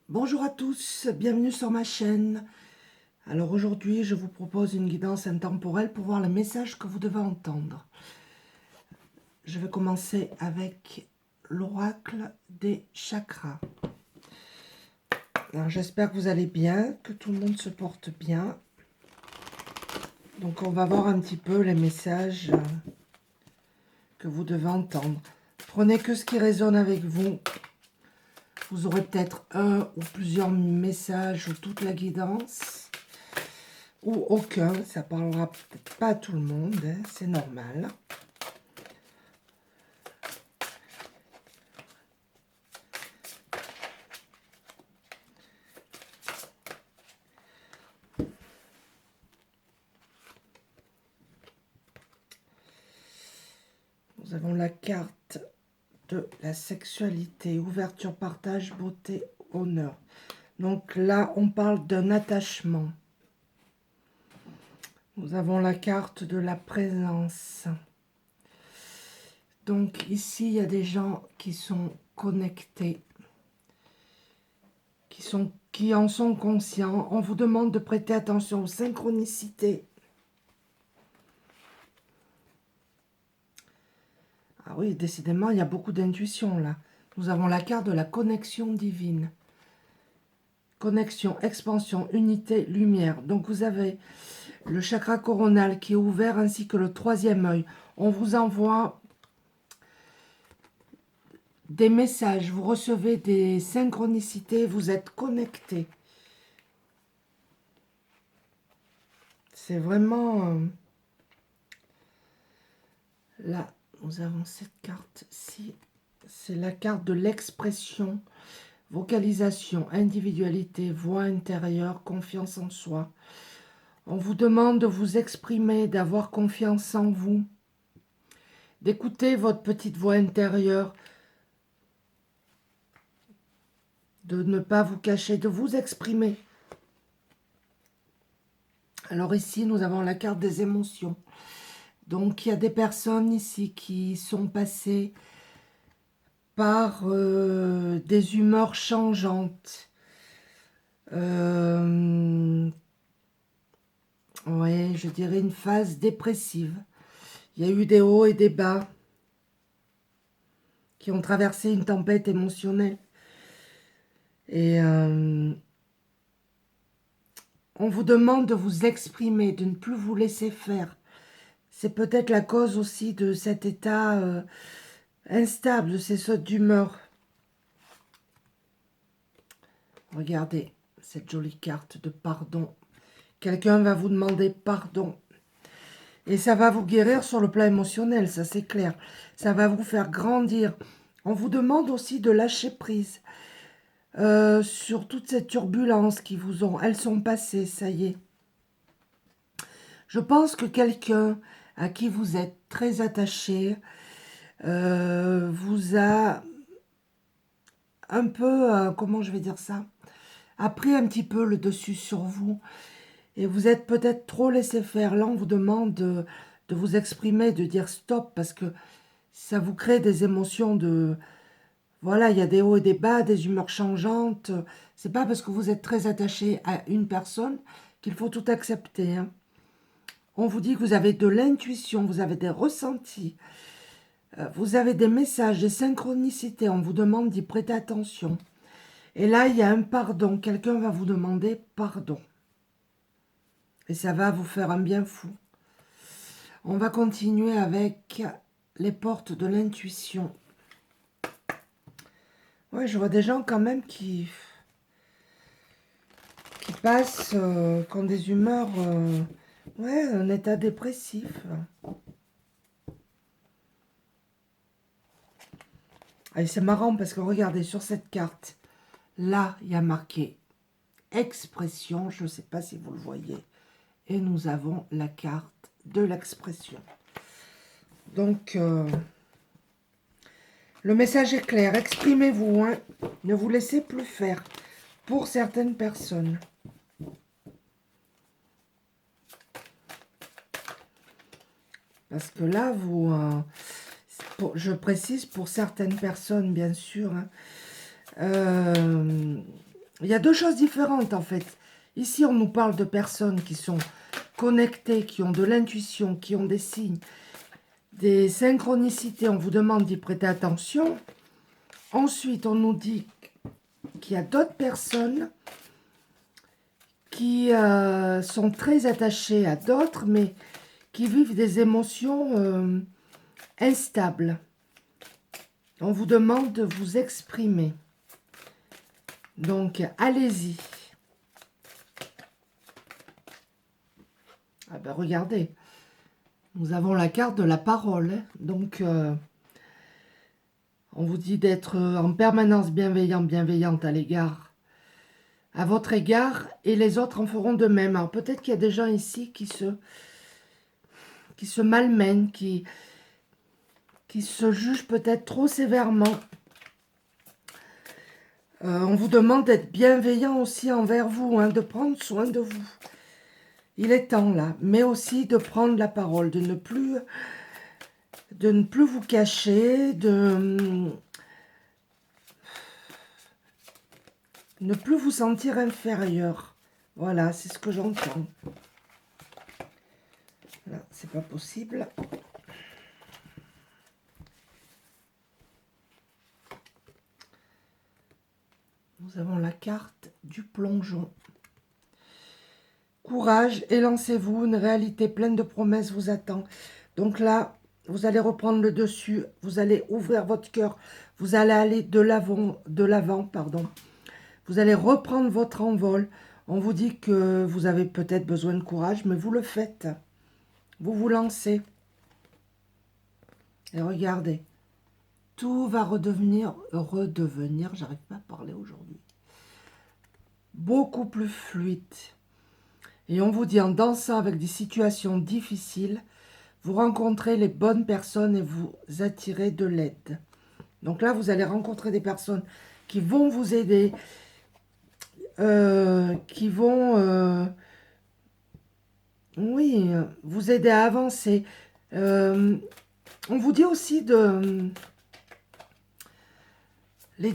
Bonjour à tous, bienvenue sur ma chaîne. Alors aujourd'hui, je vous propose une guidance intemporelle pour voir les messages que vous devez entendre. Je vais commencer avec l'oracle des chakras. Alors j'espère que vous allez bien, que tout le monde se porte bien. Donc on va voir un petit peu les messages que vous devez entendre. Prenez que ce qui résonne avec vous. Vous aurez peut-être un ou plusieurs messages ou toute la guidance. Ou aucun, ça parlera peut-être pas à tout le monde, hein, c'est normal. Nous avons la carte de la sexualité, ouverture, partage, beauté, honneur. Donc là, on parle d'un attachement. Nous avons la carte de la présence. Donc ici, il y a des gens qui sont connectés, qui en sont conscients. On vous demande de prêter attention aux synchronicités. Ah oui, décidément, il y a beaucoup d'intuition là. Nous avons la carte de la connexion divine. Connexion, expansion, unité, lumière. Donc vous avez le chakra coronal qui est ouvert ainsi que le troisième œil. On vous envoie des messages, vous recevez des synchronicités, vous êtes connectés. C'est vraiment... là, nous avons cette carte-ci. C'est la carte de l'expression, vocalisation, individualité, voix intérieure, confiance en soi. On vous demande de vous exprimer, d'avoir confiance en vous, d'écouter votre petite voix intérieure, de ne pas vous cacher, de vous exprimer. Alors ici, nous avons la carte des émotions. Donc, il y a des personnes ici qui sont passées par des humeurs changeantes. Ouais, je dirais une phase dépressive. Il y a eu des hauts et des bas qui ont traversé une tempête émotionnelle. Et on vous demande de vous exprimer, de ne plus vous laisser faire. C'est peut-être la cause aussi de cet état instable, de ces sautes d'humeur. Regardez cette jolie carte de pardon. Quelqu'un va vous demander pardon. Et ça va vous guérir sur le plan émotionnel, ça c'est clair. Ça va vous faire grandir. On vous demande aussi de lâcher prise sur toutes ces turbulences qui vous ont. Elles sont passées, ça y est. Je pense que quelqu'un à qui vous êtes très attaché vous a un peu, comment je vais dire ça, a pris un petit peu le dessus sur vous. Et vous êtes peut-être trop laissé faire. Là, on vous demande de vous exprimer, de dire stop, parce que ça vous crée des émotions de... Voilà, il y a des hauts et des bas, des humeurs changeantes. C'est pas parce que vous êtes très attaché à une personne qu'il faut tout accepter, hein. On vous dit que vous avez de l'intuition, vous avez des ressentis, vous avez des messages, des synchronicités. On vous demande d'y prêter attention. Et là, il y a un pardon. Quelqu'un va vous demander pardon. Et ça va vous faire un bien fou. On va continuer avec les portes de l'intuition. Ouais, je vois des gens quand même qui passent, qui ont des humeurs, ouais, un état dépressif. Et c'est marrant parce que regardez, sur cette carte, là, il y a marqué expression, je ne sais pas si vous le voyez. Et nous avons la carte de l'expression. Donc, le message est clair, exprimez-vous, hein. Ne vous laissez plus faire pour certaines personnes. Parce que là, vous, je précise pour certaines personnes, bien sûr, hein, Il y a deux choses différentes en fait. Ici, on nous parle de personnes qui sont connectées, qui ont de l'intuition, qui ont des signes, des synchronicités. On vous demande d'y prêter attention. Ensuite, on nous dit qu'il y a d'autres personnes qui sont très attachées à d'autres, mais qui vivent des émotions instables. On vous demande de vous exprimer. Donc, allez-y. Ah ben, regardez. Nous avons la carte de la parole. Hein. Donc, on vous dit d'être en permanence bienveillant, bienveillante à votre égard, et les autres en feront de même. Alors, peut-être qu'il y a des gens ici qui se malmènent, qui se jugent peut-être trop sévèrement. On vous demande d'être bienveillant aussi envers vous, hein, de prendre soin de vous. Il est temps là, mais aussi de prendre la parole, de ne plus vous cacher, de ne plus vous sentir inférieur. Voilà, c'est ce que j'entends. Là, c'est pas possible. Nous avons la carte du plongeon. Courage, élancez-vous, une réalité pleine de promesses vous attend. Donc là, vous allez reprendre le dessus, vous allez ouvrir votre cœur, vous allez aller de l'avant, pardon. Vous allez reprendre votre envol. On vous dit que vous avez peut-être besoin de courage, mais vous le faites. Vous vous lancez. Et regardez, tout va redevenir, j'arrive pas à parler aujourd'hui, beaucoup plus fluide. Et on vous dit, en dansant avec des situations difficiles, vous rencontrez les bonnes personnes et vous attirez de l'aide. Donc là, vous allez rencontrer des personnes qui vont vous aider, qui vont, oui, vous aider à avancer. On vous dit aussi les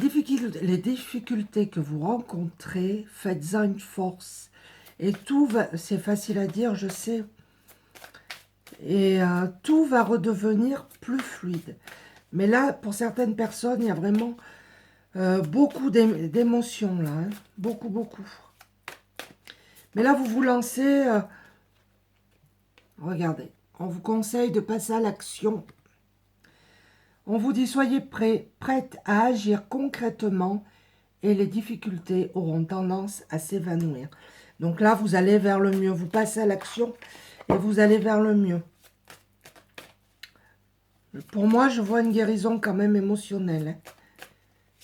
difficultés que vous rencontrez, faites-en une force. Et tout va, c'est facile à dire, je sais, et tout va redevenir plus fluide. Mais là, pour certaines personnes, il y a vraiment beaucoup d'émotions, là, hein. Beaucoup, beaucoup. Mais là, vous vous lancez, regardez, on vous conseille de passer à l'action. On vous dit, soyez prête à agir concrètement et les difficultés auront tendance à s'évanouir. Donc là, vous allez vers le mieux. Vous passez à l'action et vous allez vers le mieux. Pour moi, je vois une guérison quand même émotionnelle.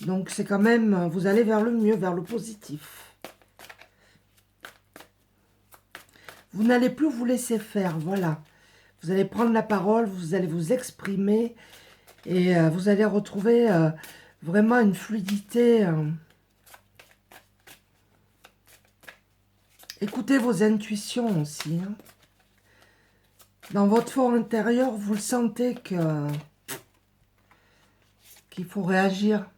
Donc c'est quand même, vous allez vers le mieux, vers le positif. Vous n'allez plus vous laisser faire, voilà. Vous allez prendre la parole, vous allez vous exprimer et vous allez retrouver vraiment une fluidité. Écoutez vos intuitions aussi. Hein. Dans votre fort intérieur, vous le sentez qu'il faut réagir.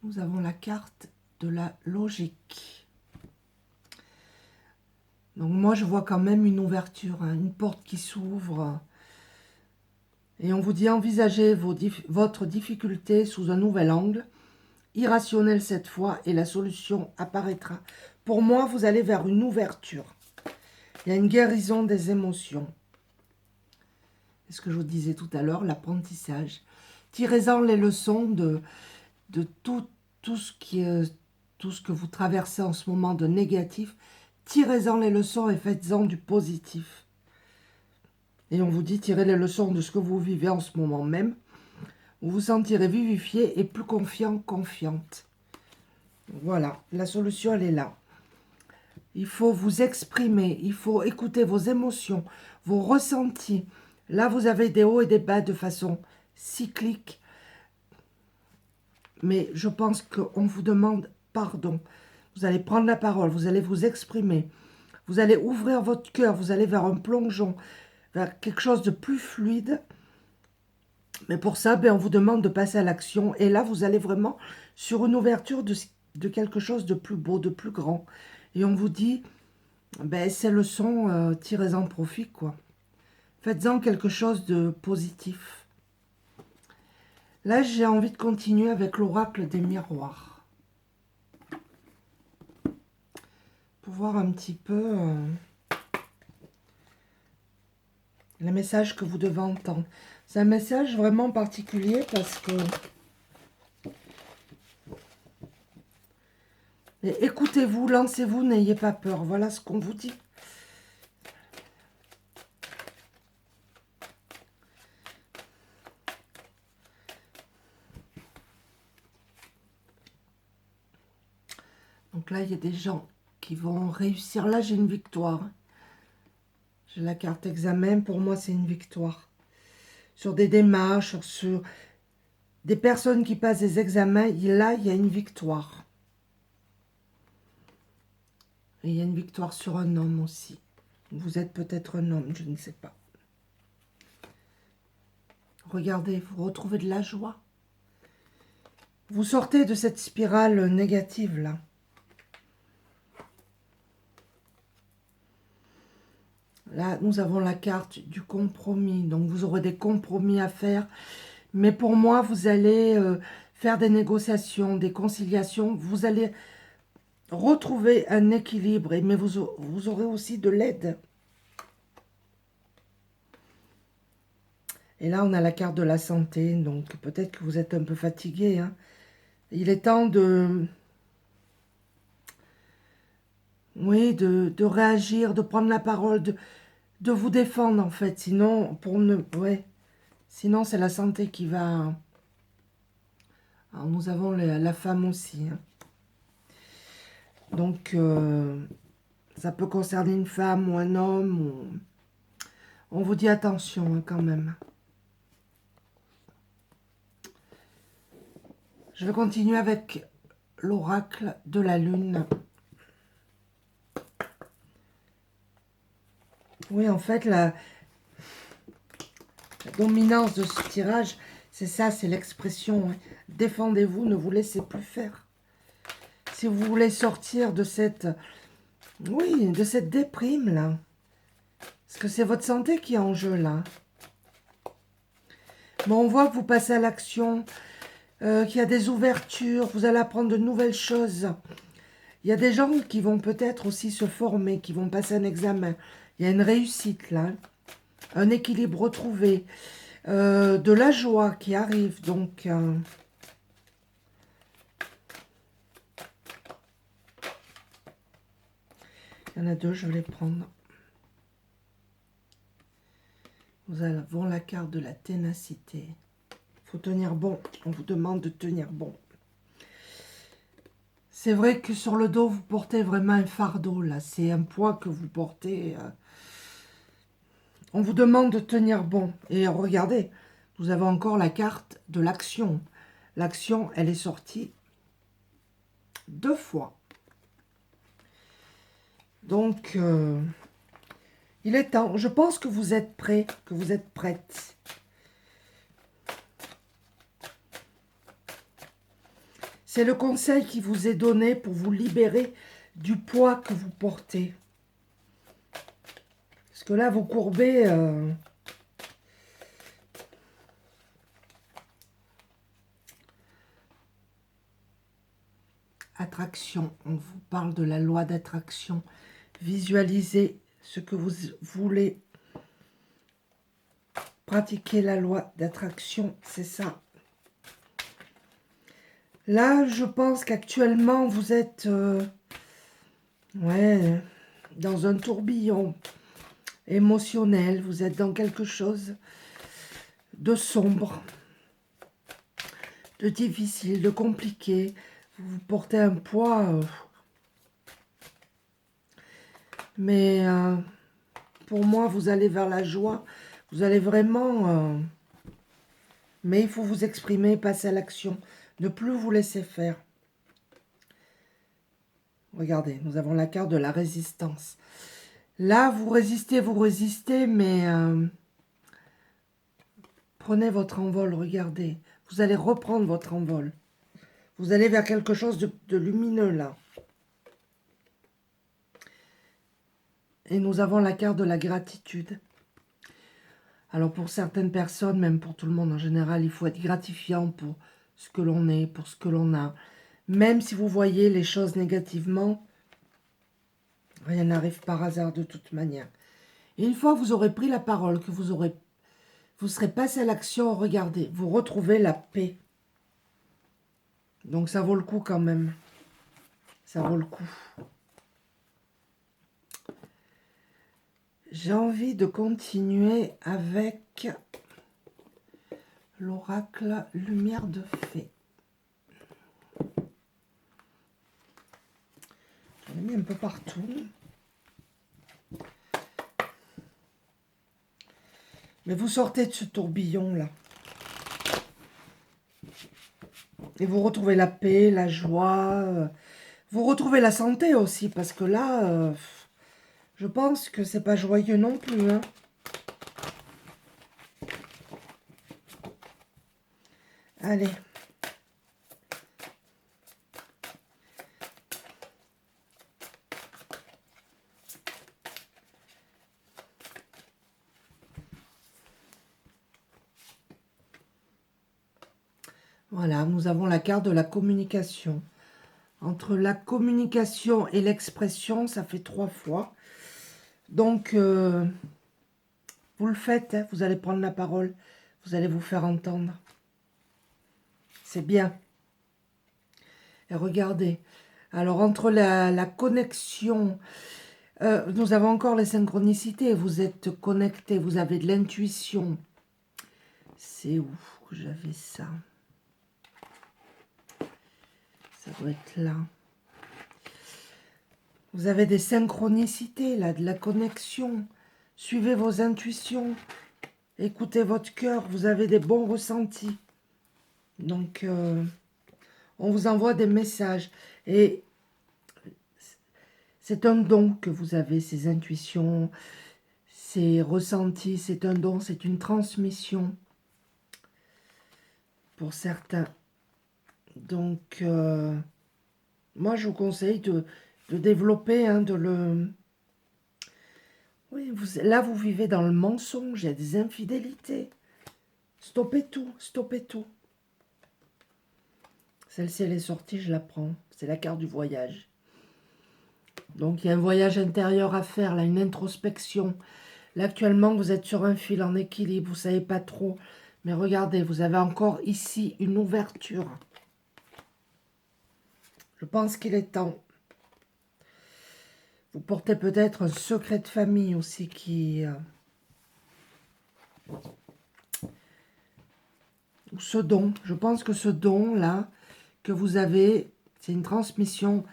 Nous avons la carte de la logique. Donc moi, je vois quand même une ouverture, hein, une porte qui s'ouvre. Et on vous dit, envisagez votre difficulté sous un nouvel angle, irrationnel cette fois, et la solution apparaîtra. Pour moi, vous allez vers une ouverture. Il y a une guérison des émotions. C'est ce que je vous disais tout à l'heure, l'apprentissage. Tirez-en les leçons de tout ce que vous traversez en ce moment de négatif. Tirez-en les leçons et faites-en du positif. Et on vous dit, tirez les leçons de ce que vous vivez en ce moment même. Vous vous sentirez vivifié et plus confiant, confiante. Voilà, la solution, elle est là. Il faut vous exprimer, il faut écouter vos émotions, vos ressentis. Là, vous avez des hauts et des bas de façon cyclique. Mais je pense qu'on vous demande pardon. Vous allez prendre la parole, vous allez vous exprimer. Vous allez ouvrir votre cœur, vous allez vers un plongeon, vers quelque chose de plus fluide. Mais pour ça, on vous demande de passer à l'action. Et là, vous allez vraiment sur une ouverture de quelque chose de plus beau, de plus grand. Et on vous dit, ben, ces leçons, tirez-en profit, quoi. Faites-en quelque chose de positif. Là, j'ai envie de continuer avec l'oracle des miroirs. Pour voir un petit peu les messages que vous devez entendre. C'est un message vraiment particulier parce que... écoutez-vous, lancez-vous, n'ayez pas peur. Voilà ce qu'on vous dit. Donc là, il y a des gens qui vont réussir. Là, j'ai une victoire. J'ai la carte examen. Pour moi, c'est une victoire. Sur des démarches, sur des personnes qui passent des examens, là, il y a une victoire. Et il y a une victoire sur un homme aussi. Vous êtes peut-être un homme, je ne sais pas. Regardez, vous retrouvez de la joie. Vous sortez de cette spirale négative, là. Là, nous avons la carte du compromis. Donc, vous aurez des compromis à faire. Mais pour moi, vous allez faire des négociations, des conciliations. Vous allez retrouver un équilibre. Mais vous aurez aussi de l'aide. Et là, on a la carte de la santé. Donc, peut-être que vous êtes un peu fatigué. Hein. Il est temps de... Oui, de réagir, de prendre la parole, de vous défendre, en fait. Sinon, pour ne... Ouais. Sinon, c'est la santé qui va... Alors, nous avons la femme aussi. Hein. Donc, ça peut concerner une femme ou un homme. Ou... On vous dit attention, hein, quand même. Je vais continuer avec l'oracle de la lune. Oui, en fait, la dominance de ce tirage, c'est ça, c'est l'expression. Hein. Défendez-vous, ne vous laissez plus faire. Si vous voulez sortir de cette... Oui, de cette déprime, là. Parce que c'est votre santé qui est en jeu, là. Bon, on voit que vous passez à l'action, qu'il y a des ouvertures, vous allez apprendre de nouvelles choses. Il y a des gens qui vont peut-être aussi se former, qui vont passer un examen. Il y a une réussite, là. Un équilibre retrouvé. De la joie qui arrive, donc... il y en a deux, je vais les prendre. Nous avons la carte de la ténacité. Il faut tenir bon. On vous demande de tenir bon. C'est vrai que sur le dos, vous portez vraiment un fardeau, là. C'est un poids que vous portez. On vous demande de tenir bon. Et regardez, nous avons encore la carte de l'action. L'action, elle est sortie 2 fois. Donc, il est temps. Je pense que vous êtes prêts, que vous êtes prêtes. C'est le conseil qui vous est donné pour vous libérer du poids que vous portez. Parce que là, vous courbez... Attraction, on vous parle de la loi d'attraction. Visualisez ce que vous voulez. Pratiquer la loi d'attraction, c'est ça. Là, je pense qu'actuellement, vous êtes ouais, dans un tourbillon émotionnel. Vous êtes dans quelque chose de sombre, de difficile, de compliqué. Vous portez un poids... mais pour moi, vous allez vers la joie. Vous allez vraiment... mais il faut vous exprimer, passer à l'action. Ne plus vous laisser faire. Regardez, nous avons la carte de la résistance. Là, vous résistez, mais... prenez votre envol, regardez. Vous allez reprendre votre envol. Vous allez vers quelque chose de lumineux, là. Et nous avons la carte de la gratitude. Alors, pour certaines personnes, même pour tout le monde en général, il faut être gratifiant pour ce que l'on est, pour ce que l'on a. Même si vous voyez les choses négativement, rien n'arrive par hasard de toute manière. Et une fois que vous aurez pris la parole, que vous serez passé à l'action, regardez, vous retrouvez la paix. Donc ça vaut le coup quand même. Ça vaut le coup. J'ai envie de continuer avec l'oracle Lumière de Fée. J'en ai mis un peu partout. Mais vous sortez de ce tourbillon-là. Et vous retrouvez la paix, la joie. Vous retrouvez la santé aussi, parce que là, je pense que c'est pas joyeux non plus. Hein. Allez. Voilà, nous avons la carte de la communication. Entre la communication et l'expression, ça fait 3 fois. Donc, vous le faites, hein, vous allez prendre la parole, vous allez vous faire entendre. C'est bien. Et regardez, alors entre la connexion, nous avons encore les synchronicités, vous êtes connectés, vous avez de l'intuition. C'est où que j'avais ça? Ça doit être là. Vous avez des synchronicités, là, de la connexion. Suivez vos intuitions. Écoutez votre cœur. Vous avez des bons ressentis. Donc, on vous envoie des messages. Et c'est un don que vous avez, ces intuitions, ces ressentis. C'est un don, c'est une transmission pour certains. Donc, moi, je vous conseille de développer, hein, de le... Oui, là, vous vivez dans le mensonge, il y a des infidélités. Stoppez tout, stoppez tout. Celle-ci, elle est sortie, je la prends. C'est la carte du voyage. Donc, il y a un voyage intérieur à faire, là, une introspection. Là, actuellement, vous êtes sur un fil en équilibre, vous ne savez pas trop. Mais regardez, vous avez encore ici une ouverture. Je pense qu'il est temps. Vous portez peut-être un secret de famille aussi qui... ce don, je pense que ce don-là que vous avez, c'est une transmission,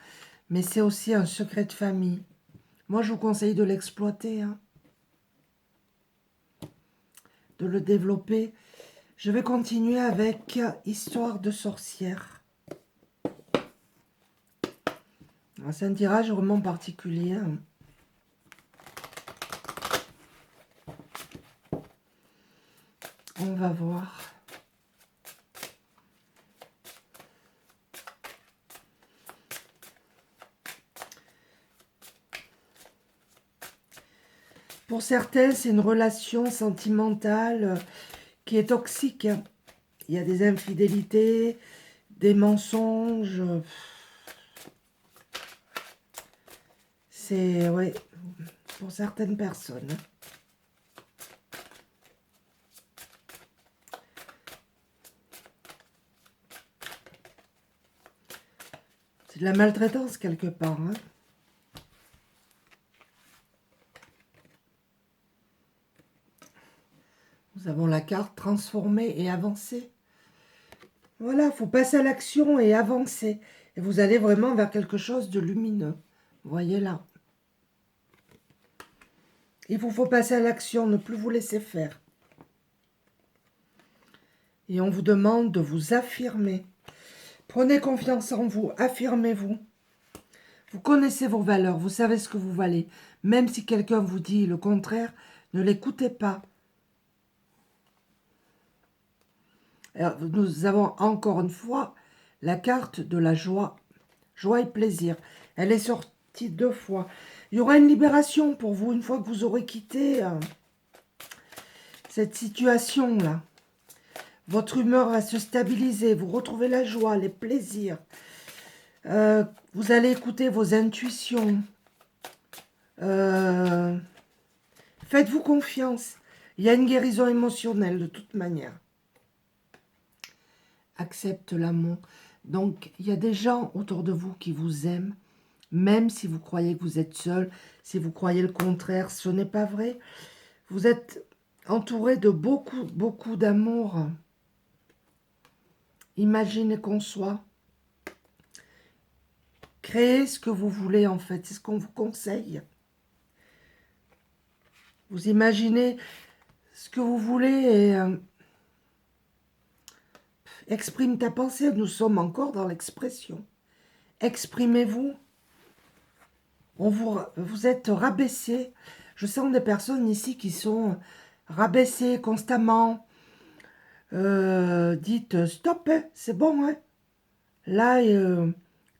mais c'est aussi un secret de famille. Moi, je vous conseille de l'exploiter, hein, de le développer. Je vais continuer avec Histoire de sorcière. C'est un tirage vraiment particulier. Hein. On va voir. Pour certains, c'est une relation sentimentale qui est toxique. Hein. Il y a des infidélités, des mensonges. C'est, ouais, pour certaines personnes. C'est de la maltraitance quelque part. Hein. Nous avons la carte transformer et avancer. Voilà, il faut passer à l'action et avancer. Et vous allez vraiment vers quelque chose de lumineux. Vous voyez là. Il vous faut passer à l'action, ne plus vous laisser faire. Et on vous demande de vous affirmer. Prenez confiance en vous, affirmez-vous. Vous connaissez vos valeurs, vous savez ce que vous valez. Même si quelqu'un vous dit le contraire, ne l'écoutez pas. Alors, nous avons encore une fois la carte de la joie. Joie et plaisir. Elle est sortie 2 fois. Il y aura une libération pour vous une fois que vous aurez quitté cette situation-là. Votre humeur va se stabiliser. Vous retrouvez la joie, les plaisirs. Vous allez écouter vos intuitions. Faites-vous confiance. Il y a une guérison émotionnelle de toute manière. Accepte l'amour. Donc, il y a des gens autour de vous qui vous aiment, même si vous croyez que vous êtes seul, si vous croyez le contraire, ce n'est pas vrai. Vous êtes entouré de beaucoup, beaucoup d'amour. Imaginez qu'on soit. Créez ce que vous voulez en fait, c'est ce qu'on vous conseille. Vous imaginez ce que vous voulez et exprime ta pensée. Nous sommes encore dans l'expression. Exprimez-vous. Vous êtes rabaissé. Je sens des personnes ici qui sont rabaissées constamment. Dites stop, hein, c'est bon. Hein. Là,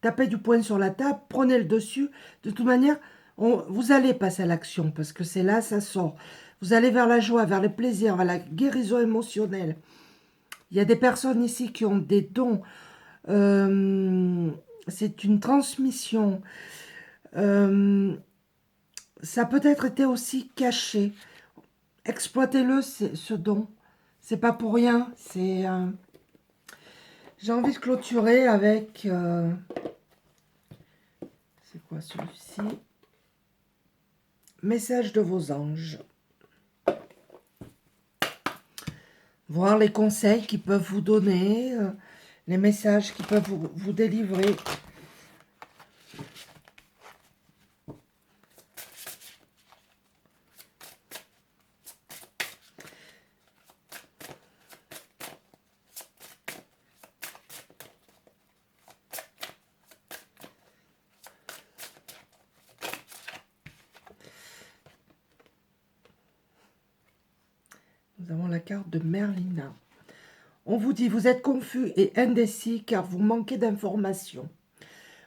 tapez du poing sur la table, prenez le dessus. De toute manière, vous allez passer à l'action parce que c'est là, ça sort. Vous allez vers la joie, vers le plaisir, vers la guérison émotionnelle. Il y a des personnes ici qui ont des dons. C'est une transmission. Ça peut être été aussi caché. Exploitez-le, ce don. C'est pas pour rien. C'est. J'ai envie de clôturer avec. C'est quoi celui-ci? Message de vos anges. Voir les conseils qu'ils peuvent vous donner, les messages qu'ils peuvent vous délivrer. Nous avons la carte de Merlina. On vous dit, vous êtes confus et indécis car vous manquez d'informations.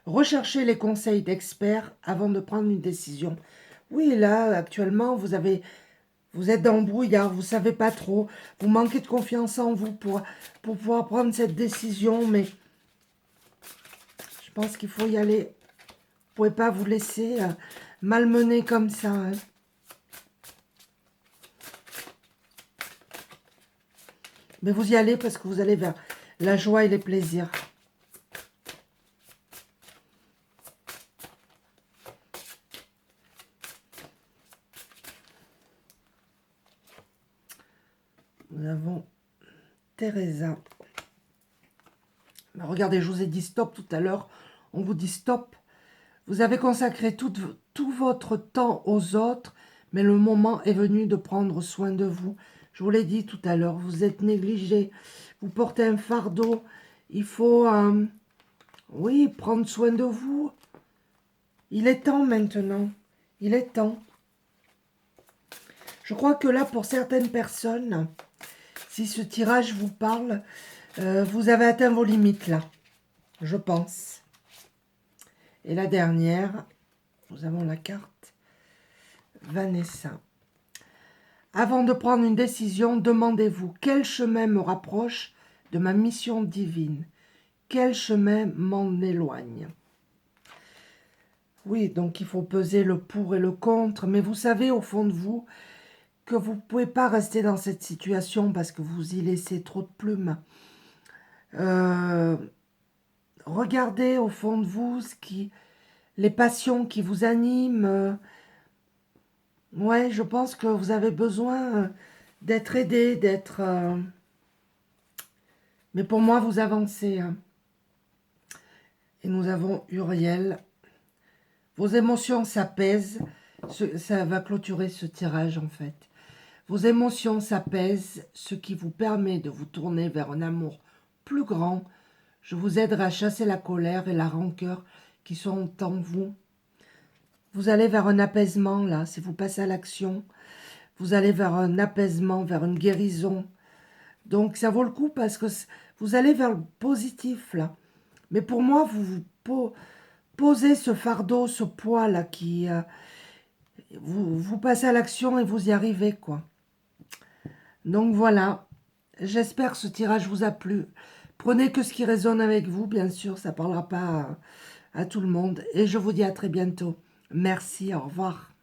Recherchez les conseils d'experts avant de prendre une décision. Oui, là, actuellement, vous êtes dans le brouillard, vous ne savez pas trop, vous manquez de confiance en vous pour pouvoir prendre cette décision, mais je pense qu'il faut y aller. Vous ne pouvez pas vous laisser malmener comme ça. Hein. Mais vous y allez parce que vous allez vers la joie et les plaisirs. Nous avons Teresa. Regardez, je vous ai dit stop tout à l'heure. On vous dit stop. Vous avez consacré tout votre temps aux autres, mais le moment est venu de prendre soin de vous. Je vous l'ai dit tout à l'heure, vous êtes négligé. Vous portez un fardeau. Il faut, oui, prendre soin de vous. Il est temps maintenant. Il est temps. Je crois que là, pour certaines personnes, si ce tirage vous parle, vous avez atteint vos limites là, je pense. Et la dernière, nous avons la carte Vanessa. Avant de prendre une décision, demandez-vous quel chemin me rapproche de ma mission divine, quel chemin m'en éloigne. Oui, donc il faut peser le pour et le contre, mais vous savez au fond de vous que vous ne pouvez pas rester dans cette situation parce que vous y laissez trop de plumes. Regardez au fond de vous les passions qui vous animent. Ouais, je pense que vous avez besoin d'être aidé, d'être... Mais pour moi, vous avancez. Hein. Et nous avons Uriel. Vos émotions s'apaisent. Ça va clôturer ce tirage, en fait. Vos émotions s'apaisent, ce qui vous permet de vous tourner vers un amour plus grand. Je vous aiderai à chasser la colère et la rancœur qui sont en vous. Vous allez vers un apaisement, là, si vous passez à l'action. Vous allez vers un apaisement, vers une guérison. Donc, ça vaut le coup parce que vous allez vers le positif, là. Mais pour moi, posez ce fardeau, ce poids-là qui... vous passez à l'action et vous y arrivez, quoi. Donc voilà, j'espère que ce tirage vous a plu. Prenez que ce qui résonne avec vous, bien sûr, ça ne parlera pas à tout le monde. Et je vous dis à très bientôt. Merci, au revoir.